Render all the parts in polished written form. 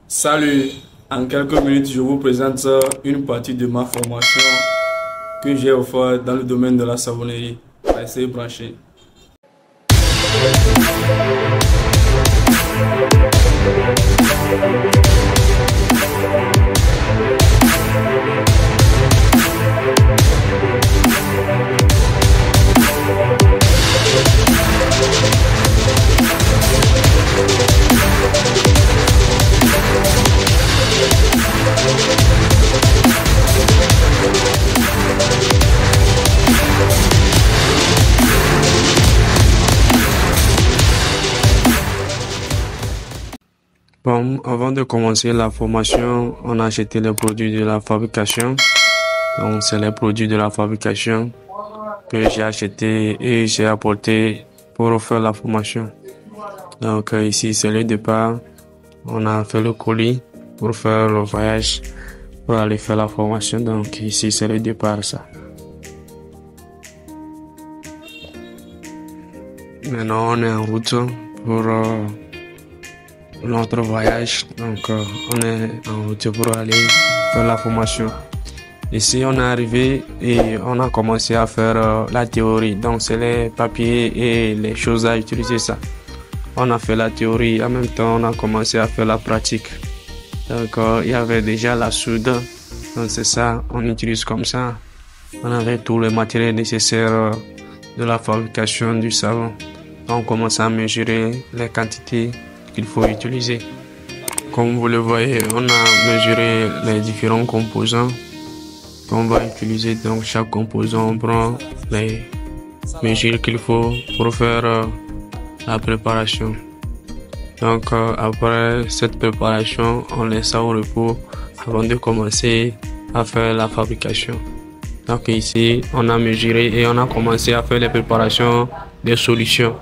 Salut, en quelques minutes, je vous présente une partie de ma formation que j'ai offerte dans le domaine de la savonnerie. Restez branchés. Bon, avant de commencer la formation, on a acheté les produits de la fabrication. Donc, c'est les produits de la fabrication que j'ai acheté et j'ai apporté pour faire la formation. Donc, ici, c'est le départ. On a fait le colis pour faire le voyage, pour aller faire la formation. Donc, ici, c'est le départ, ça. Maintenant, on est en route pour notre voyage. Donc, on est en route pour aller faire la formation. Ici, on est arrivé et on a commencé à faire la théorie. Donc, c'est les papiers et les choses à utiliser, ça. On a fait la théorie, en même temps, on a commencé à faire la pratique. Donc, il y avait déjà la soude. Donc, c'est ça, on utilise comme ça. On avait tout le matériel nécessaire de la fabrication du savon. On commence à mesurer les quantités qu'il faut utiliser. Comme vous le voyez, on a mesuré les différents composants qu'on va utiliser. Donc, chaque composant, on prend les mesures qu'il faut pour faire la préparation. Donc, après cette préparation, on laisse ça au repos avant de commencer à faire la fabrication. Donc, ici, on a mesuré et on a commencé à faire les préparations des solutions.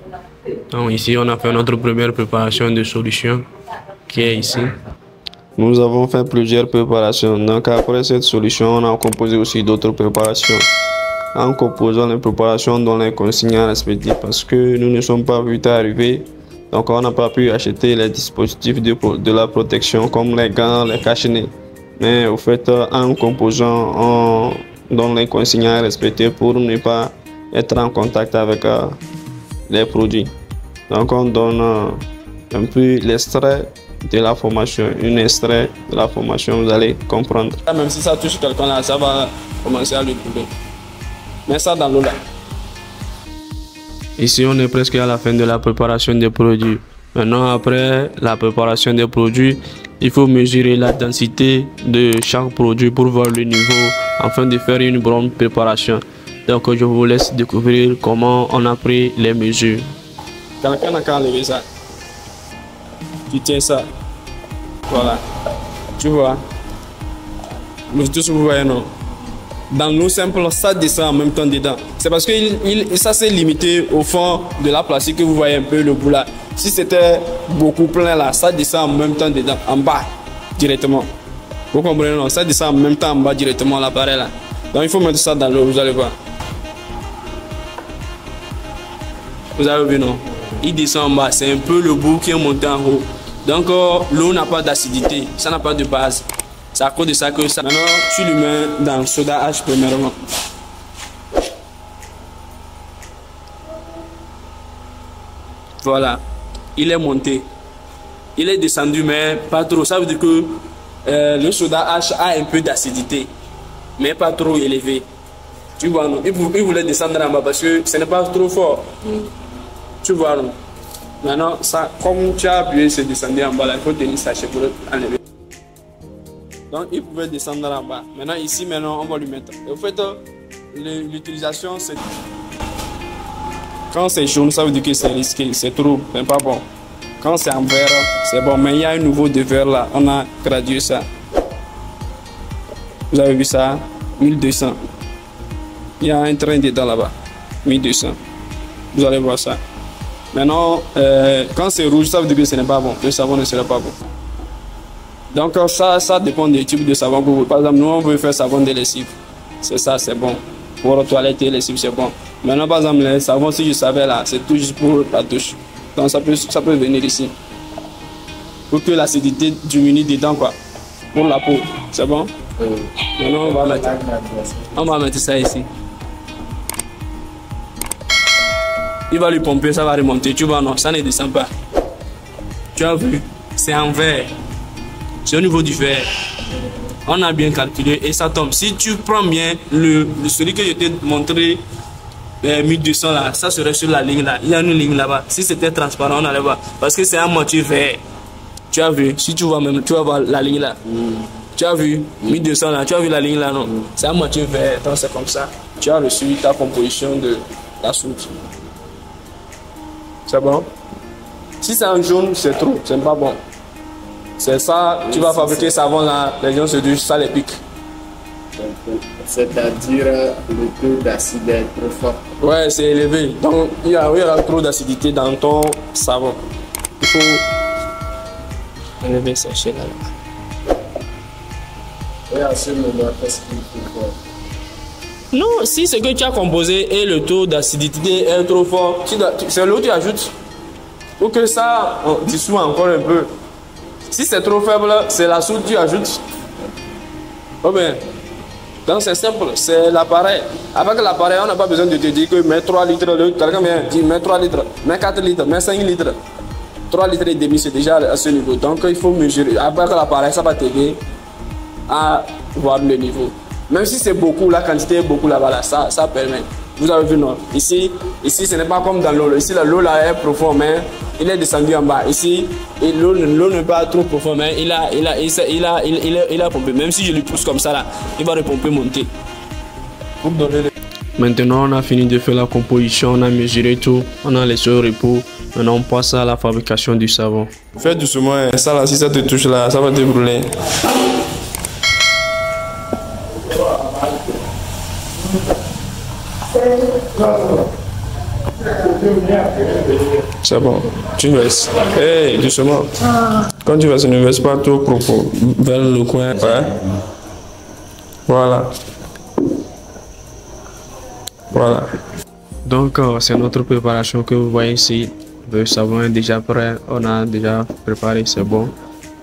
Donc, ici, on a fait notre première préparation de solution qui est ici. Nous avons fait plusieurs préparations. Donc, après cette solution, on a composé aussi d'autres préparations. En composant les préparations dans les consignes respectives parce que nous ne sommes pas vite arrivés. Donc, on n'a pas pu acheter les dispositifs de la protection comme les gants, les cache-nez. Mais au fait, en composant dans les consignes respectives pour ne pas être en contact avec les produits. Donc, on donne un peu l'extrait de la formation, un extrait de la formation, vous allez comprendre. Même si ça touche quelqu'un là, ça va commencer à le brûler. Mets ça dans l'eau là. Ici, on est presque à la fin de la préparation des produits. Maintenant, après la préparation des produits, il faut mesurer la densité de chaque produit pour voir le niveau afin de faire une bonne préparation. Donc, je vous laisse découvrir comment on a pris les mesures. Quelqu'un n'a qu'à enlever ça. Tu tiens ça. Voilà. Tu vois. Mais tout ce que vous voyez, non. Dans l'eau simple, ça descend en même temps dedans. C'est parce que ça s'est limité au fond de la plastique que vous voyez un peu le bout là. Si c'était beaucoup plein là, ça descend en même temps dedans, en bas, directement. Vous comprenez, non? Ça descend en même temps en bas directement l'appareil là. Donc il faut mettre ça dans l'eau, vous allez voir. Vous avez vu, non? Il descend en bas, c'est un peu le bout qui est monté en haut. Donc l'eau n'a pas d'acidité, ça n'a pas de base. C'est à cause de ça que ça. Maintenant, tu le mets dans le soda H premièrement. Voilà, il est monté. Il est descendu, mais pas trop. Ça veut dire que le soda H a un peu d'acidité, mais pas trop élevé. Tu vois, non? Il voulait descendre en bas parce que ce n'est pas trop fort. Tu vois, non? Maintenant, ça, comme tu as appuyé, c'est descendu en bas. Là, il faut tenir ça pour enlever. Donc, il pouvait descendre en bas. Maintenant, ici, on va lui mettre. Et au fait, l'utilisation, c'est... Quand c'est jaune, ça veut dire que c'est risqué, c'est trop, c'est pas bon. Quand c'est en vert, c'est bon. Mais il y a un nouveau de vert là, on a gradué ça. Vous avez vu ça? 1200. Il y a un train dedans là-bas. 1200. Vous allez voir ça. Maintenant, quand c'est rouge, ça veut dire que ce n'est pas bon. Le savon ne sera pas bon. Donc ça dépend du type de savon que vous voulez. Par exemple, nous on veut faire savon de lessive. C'est ça, c'est bon. Pour toiletter lessive, c'est bon. Maintenant, par exemple, les savons, si je savais là, c'est tout juste pour la douche. Donc ça peut venir ici. pour que l'acidité diminue dedans, quoi, pour la peau. C'est bon? Maintenant, on va mettre ça ici. Il va lui pomper, ça va remonter. Tu vois, non, ça ne descend pas. Tu as vu? C'est en verre. C'est au niveau du verre. On a bien calculé et ça tombe. Si tu prends bien celui que je t'ai montré, 1200 là, ça serait sur la ligne là. Il y a une ligne là-bas. Si c'était transparent, on allait voir. Parce que c'est à moitié vert. Tu as vu? Si tu vois même, tu vas voir la ligne là. Tu as vu? 1200 là, tu as vu la ligne là, non? C'est à moitié vert. Donc c'est comme ça. Tu as reçu ta composition de la soude. C'est bon? Si c'est en jaune, c'est trop. C'est pas bon. C'est ça, tu vas fabriquer savon là, les gens se disent ça les pique. C'est-à-dire le taux d'acide est trop fort. Ouais, c'est élevé. Donc il y aura trop d'acidité dans ton savon. Il faut enlever sécher là. Et à ce moment, qu'est-ce qu'il faut faire? Non, si ce que tu as composé et le taux d'acidité est trop fort, c'est l'eau que tu ajoutes. Pour que ça dissout encore un peu. Si c'est trop faible, c'est la soude que tu ajoutes. Oh bien. Donc c'est simple, c'est l'appareil. Avec l'appareil, on n'a pas besoin de te dire que mets 3 litres de quelqu'un vient dire mets 3 litres, mets 4 litres, mets 5 litres. 3 litres et demi, c'est déjà à ce niveau. Donc il faut mesurer. Avec l'appareil, ça va t'aider à voir le niveau. Même si c'est beaucoup, la quantité est beaucoup là-bas, là, ça permet. Vous avez vu, non? Ici, ce n'est pas comme dans l'eau. Ici, l'eau là est profonde, mais il est descendu en bas. Ici, l'eau n'est pas trop profonde, mais il a pompé. Même si je lui pousse comme ça, là, il va repomper, monter. Pour donner le... Maintenant, on a fini de faire la composition, on a mesuré tout, on a laissé au repos. Maintenant, on passe à la fabrication du savon. Fais doucement, ça là, si ça te touche là, ça va te brûler. C'est bon, tu verses. Hey, doucement. Quand tu verses, ne verse pas trop propos. Vers le coin. Ouais. Voilà. Voilà. Donc, c'est notre préparation que vous voyez ici. Le savon est déjà prêt, on a déjà préparé, c'est bon.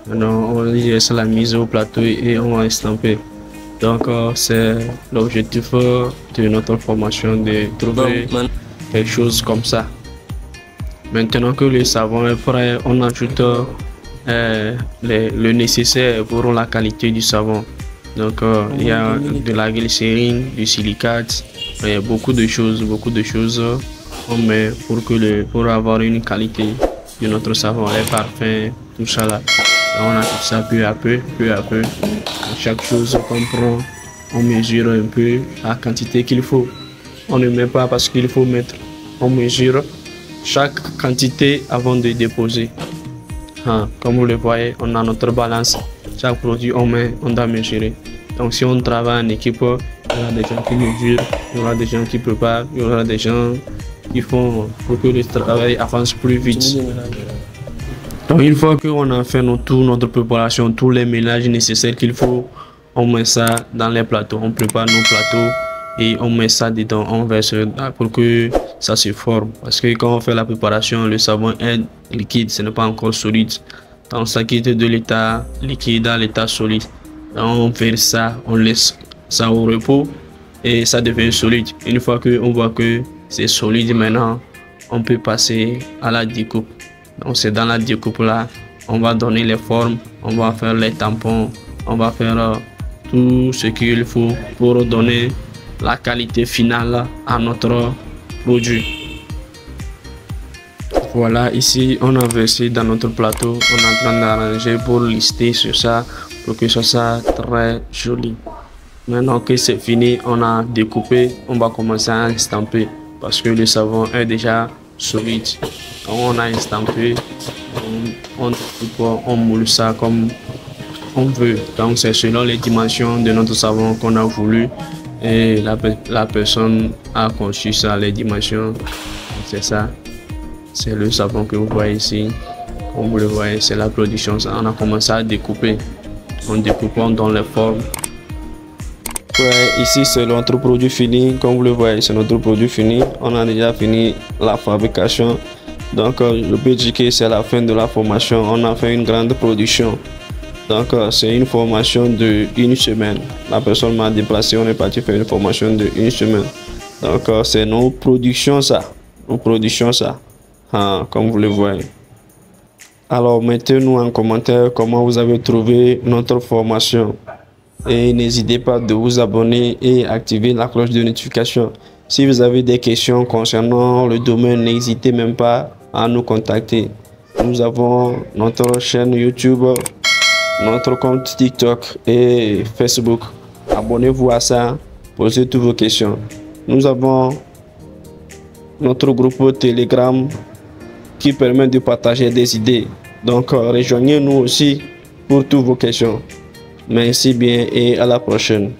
Maintenant, on laisse la mise au plateau et on va estamper. Donc, c'est l'objectif de notre formation de trouver quelque chose comme ça. Maintenant que le savon est prêt, on ajoute le nécessaire pour la qualité du savon. Donc, il y a de la glycérine, du silicate, beaucoup de choses on met pour avoir une qualité de notre savon, les parfums, tout ça là. On a tout ça peu à peu. Chaque chose qu'on prend, on mesure un peu la quantité qu'il faut. On ne met pas parce qu'il faut mettre. On mesure chaque quantité avant de déposer. Comme vous le voyez, on a notre balance. Chaque produit on met, on doit mesurer. Donc si on travaille en équipe, il y aura des gens qui mesurent, il y aura des gens qui préparent, il y aura des gens qui font pour que le travail avance plus vite. Donc une fois qu'on a fait notre préparation, tous les mélanges nécessaires qu'il faut, on met ça dans les plateaux, on prépare nos plateaux et on met ça dedans, on verse pour que ça se forme. Parce que quand on fait la préparation, le savon est liquide, ce n'est pas encore solide. Donc ça quitte de l'état liquide à l'état solide. Donc, on verse ça, on laisse ça au repos et ça devient solide. Une fois qu'on voit que c'est solide maintenant, on peut passer à la découpe. Donc c'est dans la découpe là, on va donner les formes, on va faire les tampons, on va faire tout ce qu'il faut pour donner la qualité finale à notre produit. Voilà, ici on a versé dans notre plateau, on est en train d'arranger pour lister sur ça, pour que ce soit très joli. Maintenant que c'est fini, on a découpé, on va commencer à estamper parce que le savon est déjà solide. Donc on a estampé, on moule ça comme on veut. Donc c'est selon les dimensions de notre savon qu'on a voulu et la personne a conçu ça, les dimensions. C'est ça, c'est le savon que vous voyez ici. Comme vous le voyez, c'est la production. On a commencé à découper. On découpe, on donne les formes. Ouais, ici c'est notre produit fini. Comme vous le voyez, c'est notre produit fini. On a déjà fini la fabrication Donc, je peux dire que c'est la fin de la formation. On a fait une grande production. Donc, c'est une formation de 1 semaine. La personne m'a déplacé, on est parti faire une formation de 1 semaine. Donc, c'est nos productions, ça. Nos productions, ça. Comme vous le voyez. Alors, mettez-nous en commentaire comment vous avez trouvé notre formation. Et n'hésitez pas de vous abonner et activer la cloche de notification. Si vous avez des questions concernant le domaine, n'hésitez même pas à nous contacter. Nous avons notre chaîne YouTube, notre compte TikTok et Facebook. Abonnez-vous à ça, posez toutes vos questions. Nous avons notre groupe Telegram qui permet de partager des idées. Donc, rejoignez-nous aussi pour toutes vos questions. Merci bien et à la prochaine.